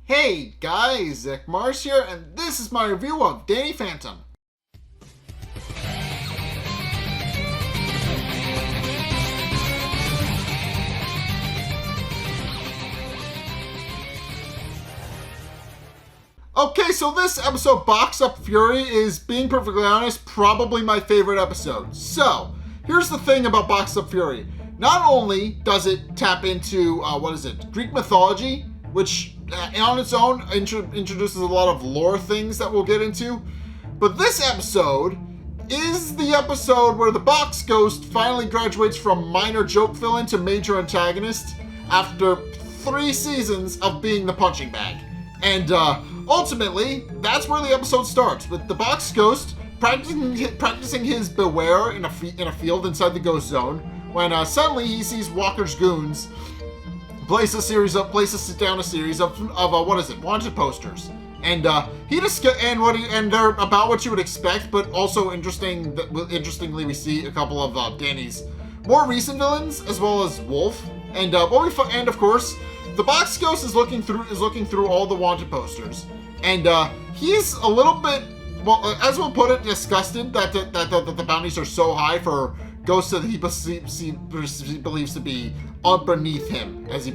Hey guys, Zack here, and this is my review of Danny Phantom. Okay, so this episode, Box Up Fury, is, being perfectly honest, probably my favorite episode. So, here's the thing about Box Up Fury. Not only does it tap into, Greek mythology, which on its own introduces a lot of lore things that we'll get into, but this episode is the episode where the Box Ghost finally graduates from minor joke villain to major antagonist after 3 seasons of being the punching bag. And ultimately, that's where the episode starts, with the Box Ghost practicing his beware in a field inside the ghost zone, when suddenly he sees Walker's goons places down a series of wanted posters, and they're about what you would expect, but also interestingly we see a couple of Danny's more recent villains as well as Wolf, and of course the Box Ghost is looking through all the wanted posters, and he's a little bit, well, as we'll put it, disgusted that the bounties are so high for ghosts that he believes to be beneath him, as to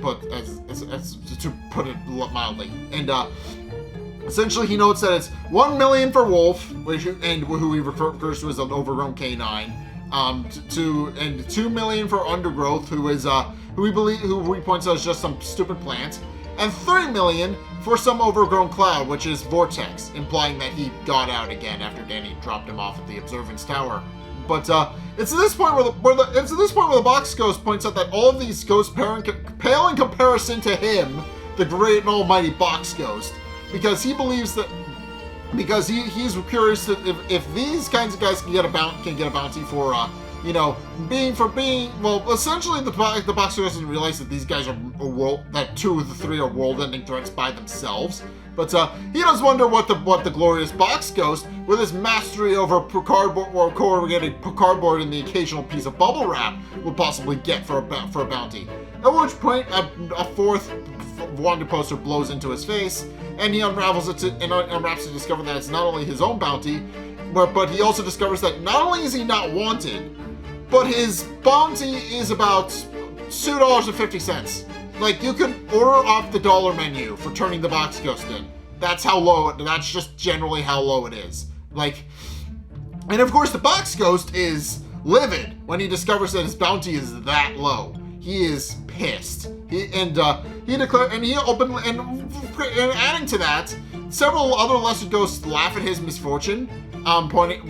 put it mildly. And essentially, he notes that it's 1 million for Wolf, who he refers to as an overgrown canine, and 2 million for Undergrowth, who he points out is just some stupid plant, and 3 million for some overgrown cloud, which is Vortex, implying that he got out again after Danny dropped him off at the observance tower. But it's at this point where the Box Ghost points out that all of these ghosts pale in comparison to him, the great and almighty Box Ghost, because he believes that, because he's curious if these kinds of guys can get a bounty for essentially the Box Ghost doesn't realize that these guys that 2 of the 3 are world-ending threats by themselves. But he does wonder what the glorious Box Ghost, with his mastery over corrugated cardboard and the occasional piece of bubble wrap, would possibly get for a bounty. At which point, a 4th wanted poster blows into his face, and he unravels it unwraps to discover that it's not only his own bounty, but he also discovers that not only is he not wanted, but his bounty is about $2.50. Like, you can order off the dollar menu for turning the Box Ghost in. That's just generally how low it is. Like, and of course the Box Ghost is livid when he discovers that his bounty is that low. He is pissed. Adding to that, several other lesser ghosts laugh at his misfortune,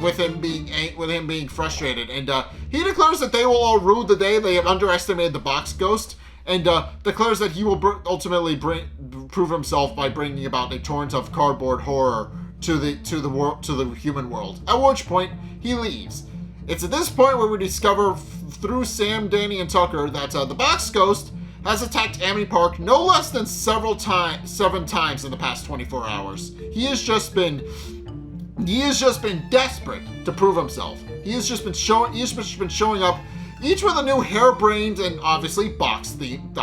with him being frustrated, and he declares that they will all rue the day they have underestimated the Box Ghost, and declares that he will ultimately prove himself by bringing about a torrent of cardboard horror to the human world. At which point he leaves. It's at this point where we discover through Sam, Danny, and Tucker that the Box Ghost has attacked Amity Park no less than 7 times in the past 24 hours. He has just been desperate to prove himself. He has just been showing up, each with a new harebrained and obviously box-themed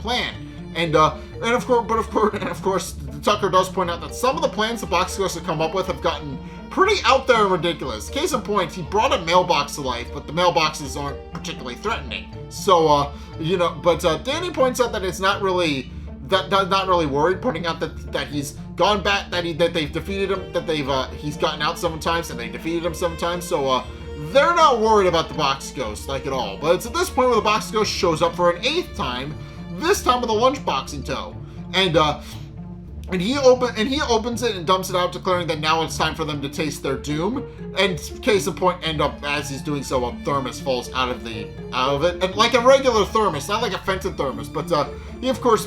plan. And of course, Tucker does point out that some of the plans the Box Ghost have come up with have gotten pretty out there and ridiculous. Case in point, he brought a mailbox to life, but the mailboxes aren't particularly threatening. So, Danny points out that it's not really worried, pointing out that he's gone back, that they've defeated him, he's gotten out 7 times and they defeated him 7 times. So, they're not worried about the Box Ghost, like, at all. But it's at this point where the Box Ghost shows up for an 8th time, this time with a lunchbox in tow. And he opens it and dumps it out, declaring that now it's time for them to taste their doom. And case in point, as he's doing so, a thermos falls out of it, and like a regular thermos, not like a Fenton thermos. But of course,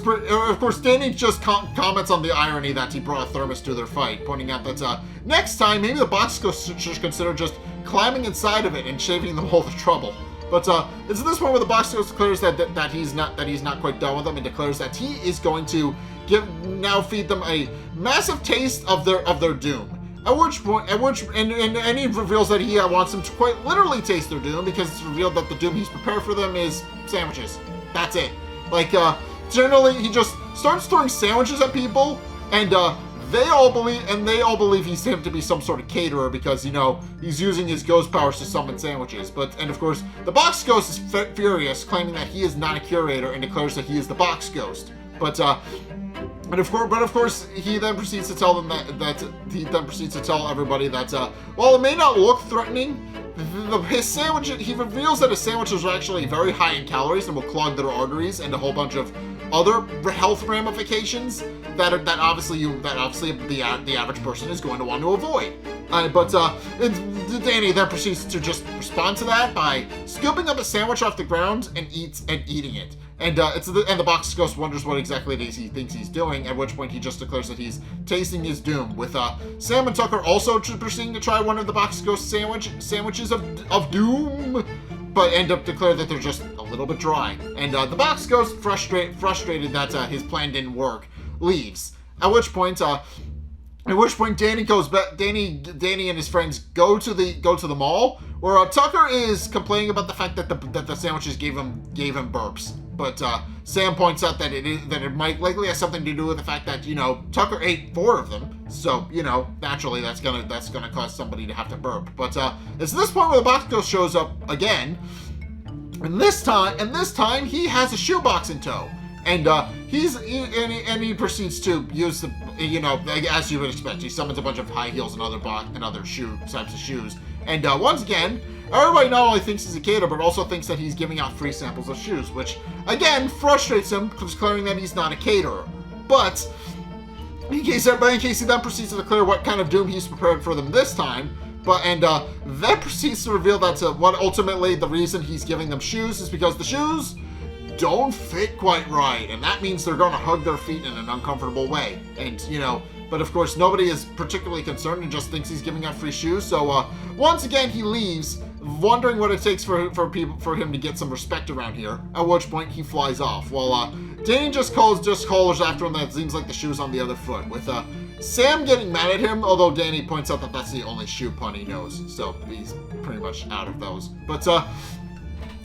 Danny just comments on the irony that he brought a thermos to their fight, pointing out that next time maybe the Box Ghost should consider just climbing inside of it and saving them all the trouble. But it's at this point where the Box Ghost declares that he's not quite done with them, and declares that he is going to feed them a massive taste of their doom. At which point, and he reveals that he wants them to quite literally taste their doom, because it's revealed that the doom he's prepared for them is sandwiches. That's it. Like, generally, he just starts throwing sandwiches at people, and they all believe he's him to be some sort of caterer because, you know, he's using his ghost powers to summon sandwiches. And of course, the box ghost is furious, claiming that he is not a curator and declares that he is the box ghost. But of course, he then proceeds to tell them everybody that while it may not look threatening, his sandwich, he reveals that his sandwiches are actually very high in calories and will clog their arteries and a whole bunch of other health ramifications that obviously the average person is going to want to avoid. But Danny then proceeds to just respond to that by scooping up a sandwich off the ground and eating it. And the box ghost wonders what exactly it is he thinks he's doing, at which point he just declares that he's tasting his doom, with Sam and Tucker also proceeding to try one of the box ghost sandwiches of doom, but end up declaring that they're just a little bit dry. And the box ghost, frustrated that his plan didn't work, leaves. At which point Danny goes back. Danny and his friends go to the mall, where Tucker is complaining about the fact that the sandwiches gave him burps. But Sam points out that it might likely have something to do with the fact that, you know, Tucker ate 4 of them, so, you know, naturally that's gonna cause somebody to have to burp. But it's this point where the box ghost shows up again, and this time he has a shoebox in tow. And he proceeds to use the, you know, as you would expect, he summons a bunch of high heels and other types of shoes. And once again, everybody not only thinks he's a caterer, but also thinks that he's giving out free samples of shoes, which again frustrates him, declaring that he's not a caterer. But in case he then proceeds to declare what kind of doom he's prepared for them this time. Then proceeds to reveal that what ultimately the reason he's giving them shoes is because the shoes don't fit quite right, and that means they're going to hug their feet in an uncomfortable way. And, you know, but of course nobody is particularly concerned and just thinks he's giving out free shoes. So once again he leaves, wondering what it takes for him to get some respect around here. At which point he flies off, while Danny just calls after him that it seems like the shoe's on the other foot, with Sam getting mad at him, although Danny points out that that's the only shoe pun he knows, so he's pretty much out of those. But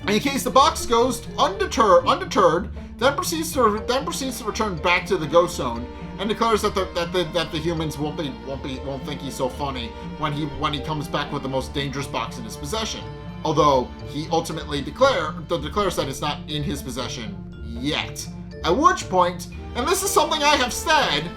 in case the box ghost, undeterred, then proceeds to return back to the ghost zone and declares that the humans won't think he's so funny when he comes back with the most dangerous box in his possession. Although he ultimately declares that it's not in his possession yet. At which point, and this is something I have said,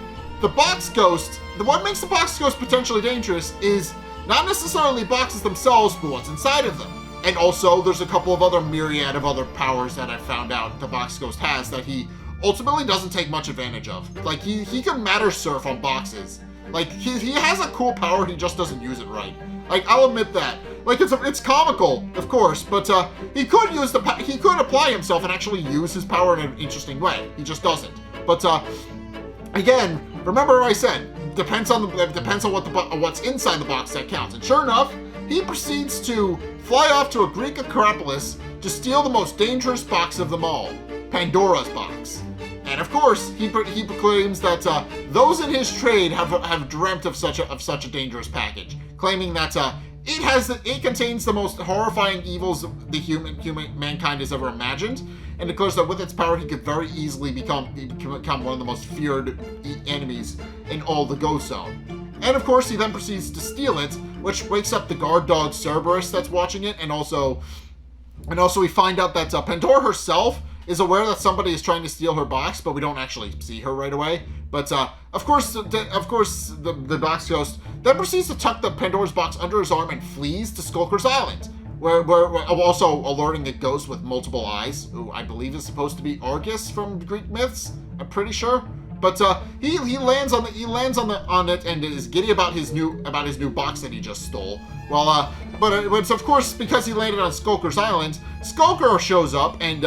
the box ghost, what makes the box ghost potentially dangerous is not necessarily boxes themselves, but what's inside of them. And also, there's a couple of other myriad of other powers that I've found out the box ghost has that he ultimately doesn't take much advantage of. Like, he can matter surf on boxes. Like, he has a cool power, he just doesn't use it right. Like, I'll admit that. Like, it's comical, of course, but he could apply himself and actually use his power in an interesting way. He just doesn't. But again, remember what I said. Depends on what's inside the box that counts. And sure enough, he proceeds to fly off to a Greek Acropolis to steal the most dangerous box of them all, Pandora's box. And of course, he proclaims that those in his trade have dreamt of such a dangerous package, claiming that it contains the most horrifying evils mankind has ever imagined, and declares that with its power, he could very easily become one of the most feared enemies in all the Ghost Zone. And of course, he then proceeds to steal it, which wakes up the guard dog Cerberus that's watching it, and also we find out that Pandora herself is aware that somebody is trying to steal her box, but we don't actually see her right away. But of course, the box ghost then proceeds to tuck the Pandora's box under his arm and flees to Skulker's Island, where also alerting a ghost with multiple eyes, who I believe is supposed to be Argus from Greek myths. I'm pretty sure. But he lands on it and is giddy about his new box that he just stole. Well, but it's of course because he landed on Skulker's Island. Skulker shows up and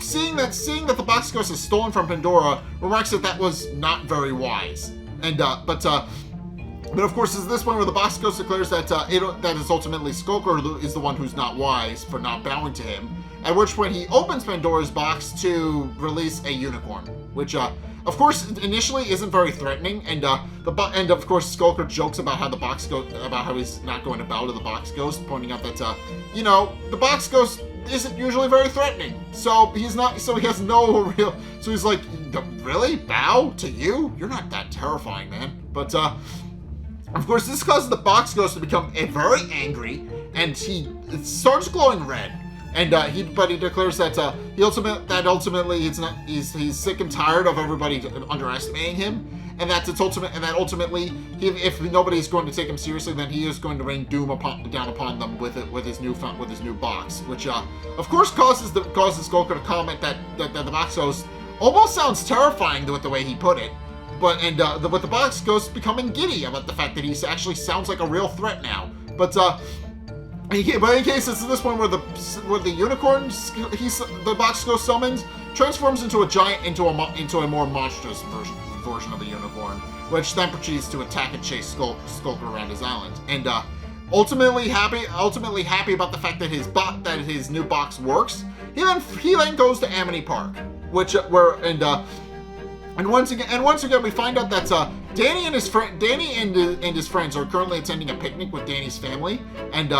seeing that the box ghost is stolen from Pandora, remarks that was not very wise. And but of course, it's this point where the box ghost declares that that is ultimately Skulker is the one who's not wise for not bowing to him. At which point he opens Pandora's box to release a unicorn, which of course initially isn't very threatening, and of course Skulker jokes about how he's not going to bow to the box ghost, pointing out that the box ghost isn't usually very threatening, so he's like Really? Bow to you? You're not that terrifying, man. But, of course, this causes the box ghost to become very angry, and he starts glowing red. And he declares that ultimately he's sick and tired of everybody underestimating him, and that ultimately if nobody's going to take him seriously, then he is going to rain doom down upon them with his new box, which of course causes Skulker to comment that the box ghost almost sounds terrifying with the way he put it. But with the box ghost becoming giddy about the fact that he actually sounds like a real threat now. But in case it's at this point where the unicorn the box ghost summons transforms into a more monstrous version of a unicorn, which then proceeds to attack and chase Skulker around his island. And ultimately happy about the fact that his new box works, he then goes to Amity Park, and once again, we find out that Danny and his friends are currently attending a picnic with Danny's family, and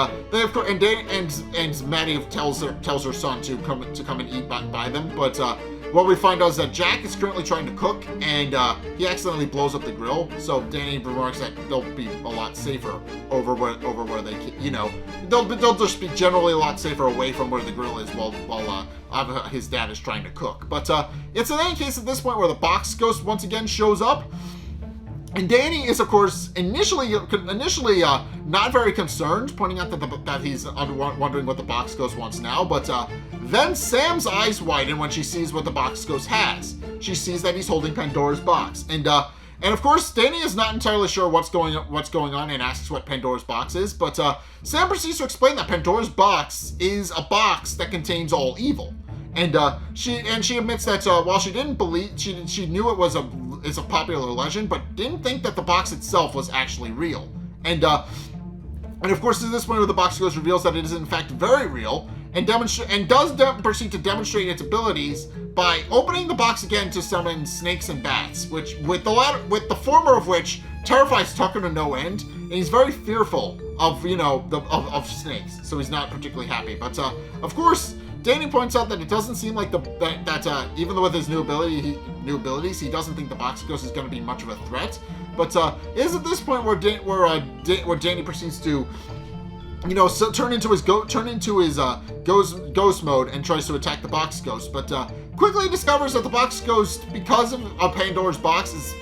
Maddie tells her son to come and eat by them. But what we find out is that Jack is currently trying to cook, and he accidentally blows up the grill. So Danny remarks that they'll be a lot safer over where they, they'll just be generally a lot safer away from where the grill is while his dad is trying to cook. But it's in any case at this point where the box ghost once again shows up. And Danny is, of course, initially not very concerned, pointing out that he's wondering what the box ghost wants now. But then Sam's eyes widen when she sees what the box ghost has. She sees that he's holding Pandora's box, and of course, Danny is not entirely sure what's going on, and asks what Pandora's box is. But Sam proceeds to explain that Pandora's box is a box that contains all evil. And she admits that while she didn't believe, she knew it was a popular legend, but didn't think that the box itself was actually real. And of course, at this point, where the box ghost reveals that it is in fact very real, and proceed to demonstrate its abilities by opening the box again to summon snakes and bats, which with the former of which terrifies Tucker to no end, and he's very fearful of of snakes, so he's not particularly happy. But of course, Danny points out that it doesn't seem like that even though with his new abilities, he doesn't think the box ghost is going to be much of a threat. But it is at this point where Danny proceeds to turn into his ghost mode and tries to attack the box ghost, but quickly discovers that the box ghost, because of Pandora's box, is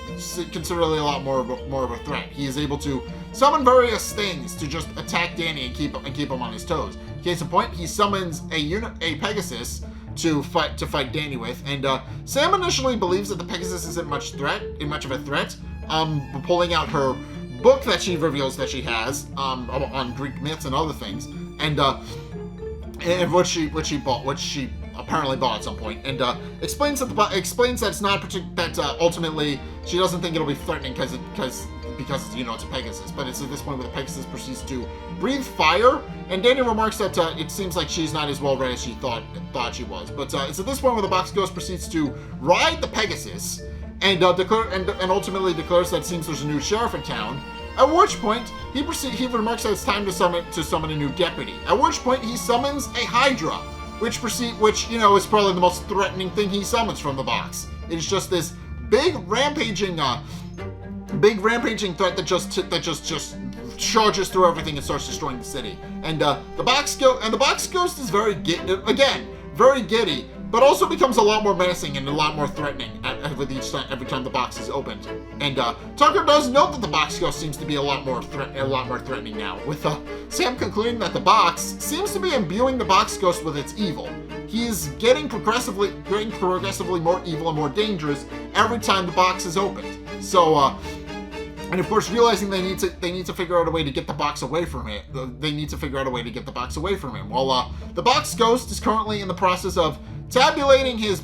considerably a lot more of a threat. He is able to summon various things to just attack Danny and keep him on his toes. Case in point, he summons a Pegasus to fight Danny with, and Sam initially believes that the Pegasus isn't much of a threat, pulling out her book that she reveals that she has on Greek myths and other things, and which she apparently bought at some point, and explains that it's not that ultimately she doesn't think it'll be threatening because it's a Pegasus. But it's at this point where the Pegasus proceeds to breathe fire, and Danny remarks that it seems like she's not as well read as she thought she was. But it's at this point where the box ghost proceeds to ride the Pegasus, and ultimately declares that it seems there's a new sheriff in town. At which point he remarks that it's time to summon a new deputy. At which point he summons a Hydra, which is probably the most threatening thing he summons from the box. It's just this big rampaging threat that just charges through everything and starts destroying the city. And the box ghost is very giddy, but also becomes a lot more menacing and a lot more threatening every time the box is opened. And Tucker does note that the box ghost seems to be a lot more threatening now, with Sam concluding that the box seems to be imbuing the box ghost with its evil. He is getting progressively more evil and more dangerous every time the box is opened. So, and of course, realizing they need to figure out a way to get the box away from it. They need to figure out a way to get the box away from him. While the box ghost is currently in the process of tabulating his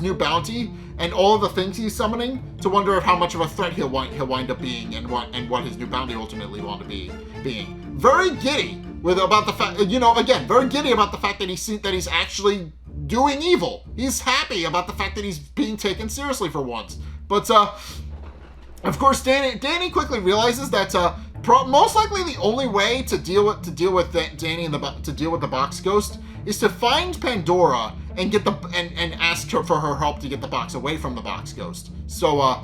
new bounty and all of the things he's summoning to wonder how much of a threat he'll wind up being, and what his new bounty ultimately will be being. Very giddy about the fact, very giddy about the fact that he's actually doing evil. He's happy about the fact that he's being taken seriously for once. But of course, Danny quickly realizes that most likely the only way to deal with Danny and to deal with the box ghost is to find Pandora and and ask her for her help to get the box away from the box ghost. So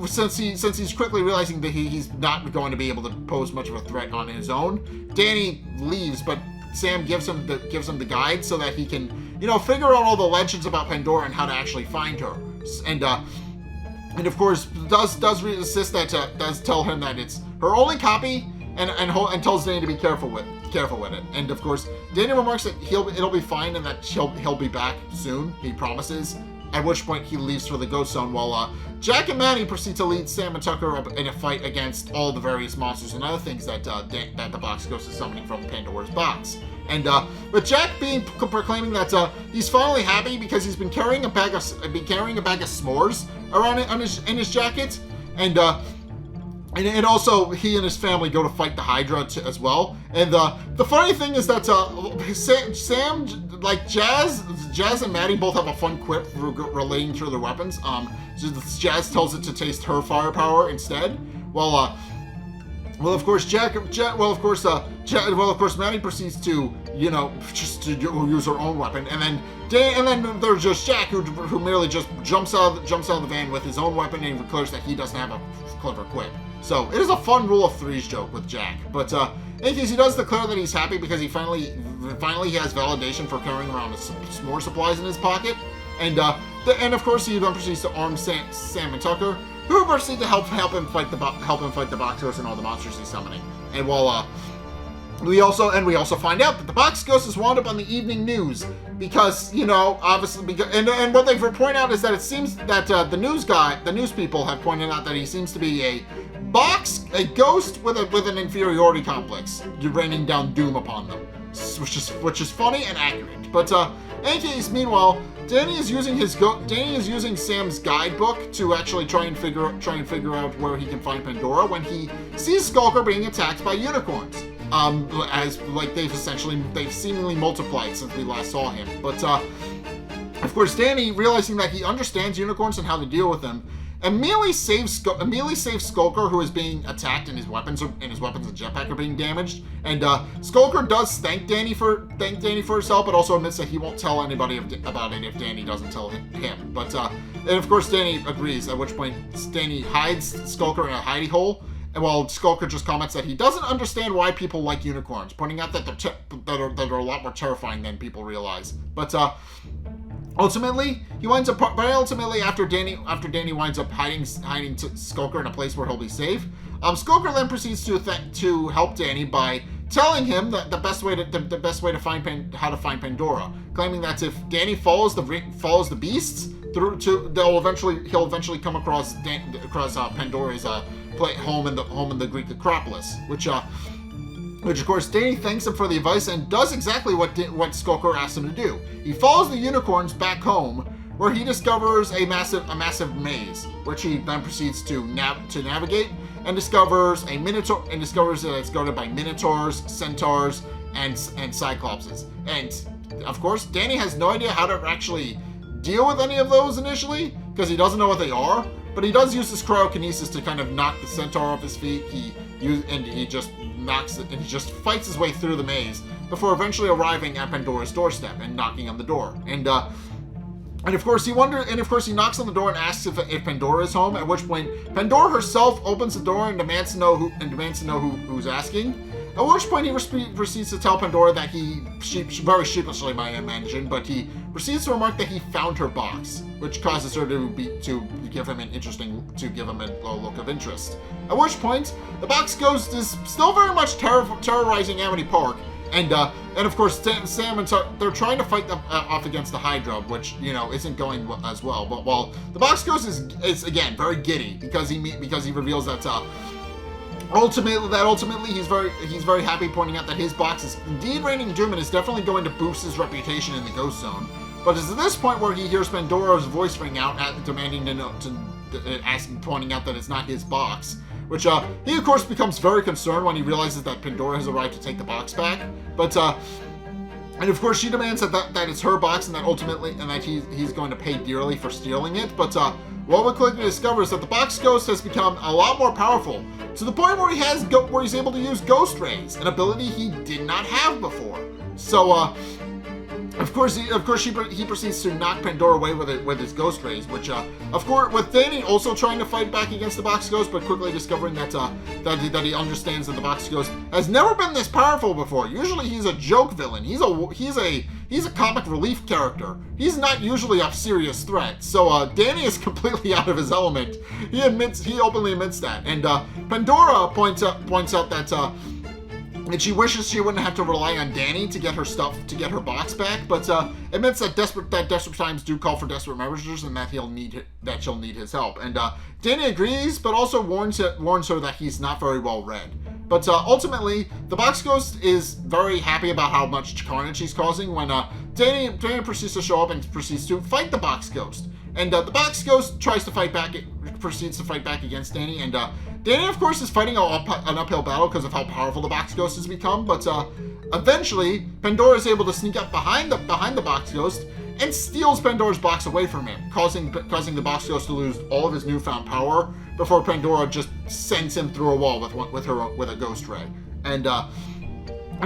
since he's quickly realizing that he's not going to be able to pose much of a threat on his own, Danny leaves, but Sam gives him the guide so that he can, figure out all the legends about Pandora and how to actually find her. And of course does insist that does tell him that it's her only copy, and tells Danny to be careful with it. And of course Danny remarks that it'll be fine and that he'll be back soon. He promises. At which point he leaves for the ghost zone, while Jack and Maddie proceed to lead Sam and Tucker up in a fight against all the various monsters and other things that the box ghost is summoning from Pandora's box. And with Jack proclaiming that he's finally happy because he's been carrying a bag of s'mores around in his jacket, and also he and his family go to fight the Hydra as well. And the funny thing is that Sam, like Jazz and Maddie both have a fun quip relating to their weapons. Jazz tells it to taste her firepower instead, while of course Maddie proceeds to just to use her own weapon, and then there's just Jack who merely just jumps out of the van with his own weapon and declares that he doesn't have a clever quip. So it is a fun rule of threes joke with Jack. But in any case, he does declare that he's happy because he finally has validation for carrying around s'more supplies in his pocket. And of course he then proceeds to arm Sam and Tucker, who proceed to help him fight the box ghost and all the monsters he's summoning. And while we also find out that the box ghost is wound up on the evening news because, obviously, and what they point out is that it seems that the news people have pointed out that he seems to be a ghost with an inferiority complex, raining down doom upon them, which is funny and accurate. But in any case, meanwhile, Danny is using Sam's guidebook to actually try and figure out where he can find Pandora when he sees Skulker being attacked by unicorns. As like they've seemingly multiplied since we last saw him. But of course, Danny, realizing that he understands unicorns and how to deal with them, immediately saves Skulker, who is being attacked, and his weapons and jetpack are being damaged. And Skulker does thank Danny for his help, but also admits that he won't tell anybody about it if Danny doesn't tell him. But and of course Danny agrees. At which point Danny hides Skulker in a hidey hole. And while Skulker just comments that he doesn't understand why people like unicorns, pointing out that they're a lot more terrifying than people realize. But ultimately, after Danny winds up hiding Skulker in a place where he'll be safe, Skulker then proceeds to help Danny by telling him that the best way to find how to find Pandora, claiming that if Danny follows the beasts he'll eventually come across Pandora's home in the Greek Acropolis, which of course Danny thanks him for the advice and does exactly what Skulker asked him to do. He follows the unicorns back home, where he discovers a massive maze, which he then proceeds to navigate, and discovers that it's guarded by minotaurs, centaurs, and cyclopses. And of course, Danny has no idea how to actually deal with any of those initially, because he doesn't know what they are, but he does use his cryokinesis to kind of knock the centaur off his feet. He just fights his way through the maze before eventually arriving at Pandora's doorstep and knocking on the door. And of course he knocks on the door and asks if Pandora is home, at which point Pandora herself opens the door and demands to know who's asking. At which point he proceeds to tell Pandora that very sheepishly, I imagine, but he proceeds to remark that he found her box, which causes her to give him a look of interest. At which point, the box ghost is still very much terrorizing Amity Park, and of course Sam and they're trying to fight off against the Hydra, which isn't going as well. But while the box ghost is again very giddy because he reveals that. Ultimately, he's very happy, pointing out that his box is indeed raining doom and is definitely going to boost his reputation in the ghost zone. But it's at this point where he hears Pandora's voice ring out, demanding pointing out that it's not his box. Which he of course becomes very concerned when he realizes that Pandora has arrived to take the box back. But and of course she demands that it's her box and that he's going to pay dearly for stealing it. But what we quickly discover is that the box ghost has become a lot more powerful, to the point where he's able to use ghost rays, an ability he did not have before. So Of course, he proceeds to knock Pandora away with his ghost rays, which, of course, with Danny also trying to fight back against the Box Ghost, but quickly discovering that he understands that the Box Ghost has never been this powerful before. Usually, he's a joke villain. He's a comic relief character. He's not usually a serious threat. So Danny is completely out of his element. He openly admits that, and Pandora points out that. And she wishes she wouldn't have to rely on Danny to get her box back, but admits that desperate times do call for desperate measures, and that she'll need his help. And Danny agrees, but also warns her that he's not very well read. But ultimately, the Box Ghost is very happy about how much carnage he's causing when Danny proceeds to show up and proceeds to fight the Box Ghost. And the Box Ghost proceeds to fight back against Danny, and Danny, of course, is fighting an uphill battle because of how powerful the Box Ghost has become, but eventually, Pandora is able to sneak up behind the Box Ghost and steals Pandora's box away from him, causing the Box Ghost to lose all of his newfound power before Pandora just sends him through a wall with a ghost ray. And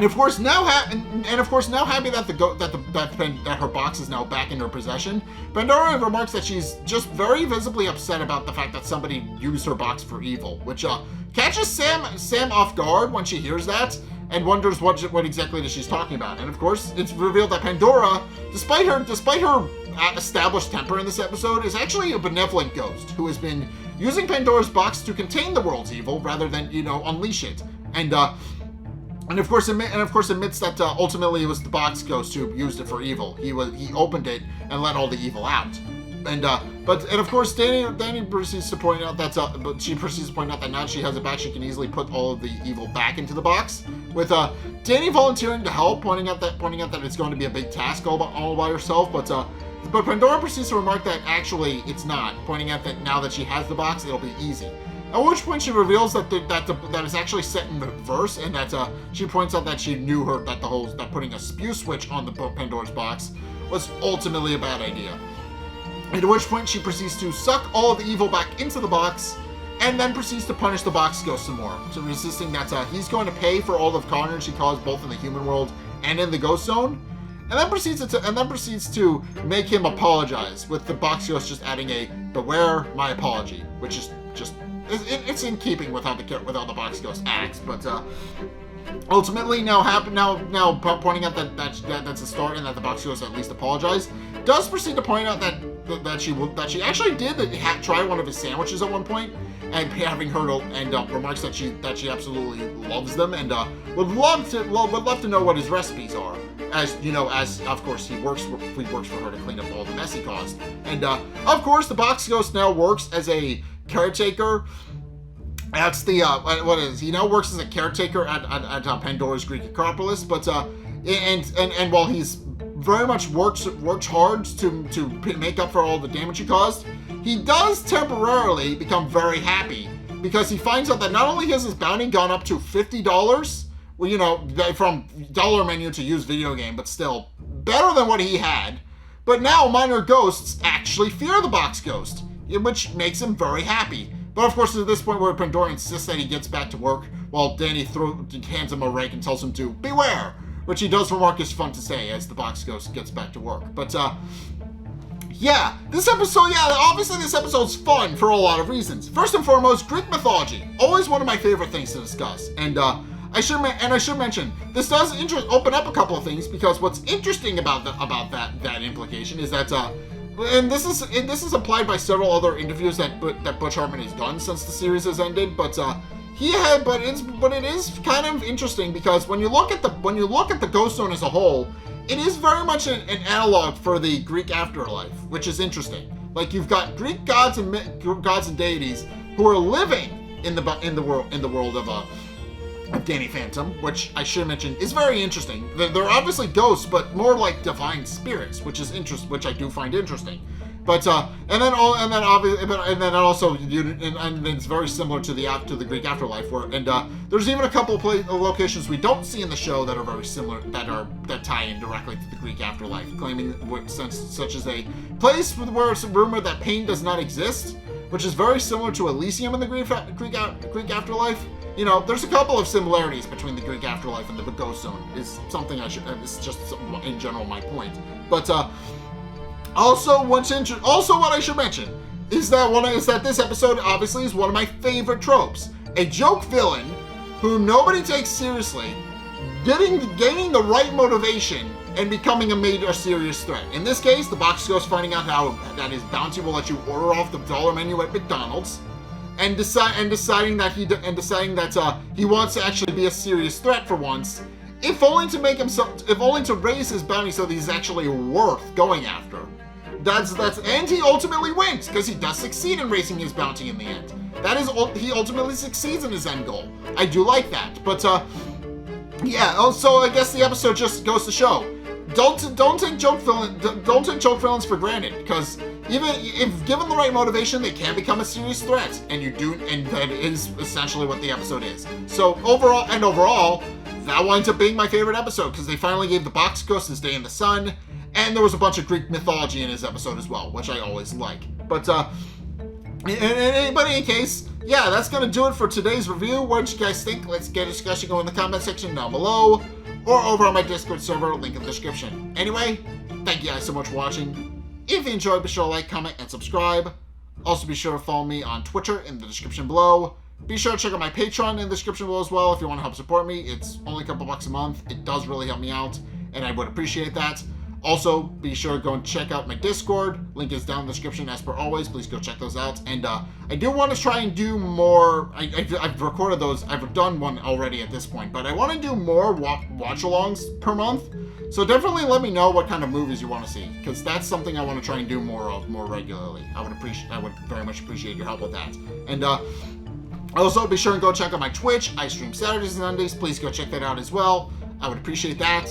of course now happy that her box is now back in her possession, Pandora remarks that she's just very visibly upset about the fact that somebody used her box for evil, which catches Sam off guard when she hears that and wonders what exactly she's talking about. And of course, it's revealed that Pandora, despite her established temper in this episode, is actually a benevolent ghost who has been using Pandora's box to contain the world's evil rather than unleash it. And of course admits that ultimately it was the Box Ghost who used it for evil. He opened it and let all the evil out. And of course Danny proceeds to point out that now that she has it back, she can easily put all of the evil back into the box. With Danny volunteering to help, pointing out that it's going to be a big task all by herself. But Pandora proceeds to remark that actually it's not, pointing out that now that she has the box, it'll be easy. At which point she reveals that it's actually set in reverse, and that she points out that she knew that putting a spew switch on the Pandora's box was ultimately a bad idea. At which point she proceeds to suck all of the evil back into the box, and then proceeds to punish the Box Ghost some more, so insisting that he's going to pay for all the carnage he caused both in the human world and in the Ghost Zone. And then proceeds to make him apologize, with the Box Ghost just adding a "beware my apology," which is just. It's in keeping with how the Box Ghost acts, but ultimately now pointing out that's a start and that the Box Ghost at least apologized, does proceed to point out that she actually did try one of his sandwiches at one point, and having her remarks that she absolutely loves them and would love to know what his recipes are, as of course he works for her to clean up all the mess he caused. And of course the Box Ghost now works as a caretaker. That's the what is he now works as a caretaker at Pandora's Greek Acropolis, but and while he's very much works hard to make up for all the damage he caused, he does temporarily become very happy because he finds out that not only has his bounty gone up to $50, from dollar menu to use video game, but still better than what he had, but now minor ghosts actually fear the Box Ghost, which makes him very happy. But of course, at this point where Pandora insists that he gets back to work, while Danny hands him a rake and tells him to beware, which he does remark is fun to say as the Box Ghost gets back to work. But obviously this episode's fun for a lot of reasons. First and foremost, Greek mythology, always one of my favorite things to discuss. And I should mention, this does open up a couple of things, because what's interesting about that implication is that and this is applied by several other interviews that Butch Hartman has done since the series has ended, but it is kind of interesting because when you look at the Ghost Zone as a whole, it is very much an analog for the Greek afterlife, which is interesting. Like, you've got Greek gods and deities who are living in the world of Danny Phantom, which I should mention is very interesting. They're obviously ghosts, but more like divine spirits, which I do find interesting. But and then it's very similar to the Greek afterlife, there's even a couple of locations we don't see in the show that are very similar, that tie in directly to the Greek afterlife, claiming such as a place where it's rumored that pain does not exist, which is very similar to Elysium in the Greek afterlife. you know, there's a couple of similarities between the Greek afterlife and the ghost zone. Is something it's just in general my point. But also what I should mention is that this episode obviously is one of my favorite tropes. A joke villain who nobody takes seriously, gaining the right motivation and becoming a serious threat. In this case, the box ghost finding out that his bounty will let you order off the dollar menu at McDonald's, and deciding that he wants to actually be a serious threat for once, if only to raise his bounty so that he's actually worth going after. And he ultimately wins, because he does succeed in raising his bounty in the end. He ultimately succeeds in his end goal. I do like that, but yeah. Also, I guess the episode just goes to show, don't take joke villains for granted, because even if given the right motivation, they can become a serious threat, and that is essentially what the episode is. So overall, that winds up being my favorite episode, because they finally gave the box ghost his day in the sun. And there was a bunch of Greek mythology in his episode as well, which I always like. But in any case, yeah, that's going to do it for today's review. What did you guys think? Let's get a discussion going in the comment section down below, or over on my Discord server, link in the description. Anyway, thank you guys so much for watching. If you enjoyed, be sure to like, comment, and subscribe. Also, be sure to follow me on Twitter in the description below. Be sure to check out my Patreon in the description below as well if you want to help support me. It's only a couple bucks a month. It does really help me out, and I would appreciate that. Also, be sure to go and check out my Discord. Link is down in the description as per always. Please go check those out. And I do want to try and do more. I've recorded those. I've done one already at this point. But I want to do more watch-alongs per month. So definitely let me know what kind of movies you want to see, because that's something I want to try and do more of more regularly. I would very much appreciate your help with that. And also, be sure and go check out my Twitch. I stream Saturdays and Sundays. Please go check that out as well. I would appreciate that.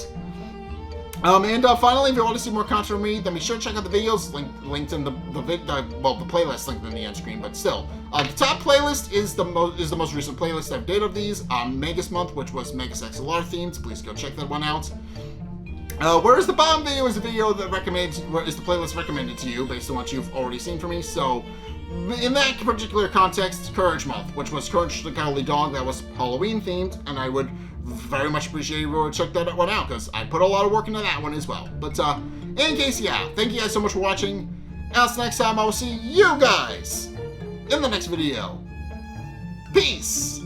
And finally, if you want to see more content from me, then be sure to check out the videos linked in the playlist linked in the end screen. But still, the top playlist is the most recent playlist I've did of these Magus month, which was Magus XLR themed. Please go check that one out. Whereas the bottom video is the video that is the playlist recommended to you based on what you've already seen from me. So, in that particular context, Courage Month, which was Courage the Cowardly Dog, that was Halloween themed, and I would very much appreciate you check that one out, because I put a lot of work into that one as well. But in any case, yeah, thank you guys so much for watching. Until next time, I will see you guys in the next video. Peace!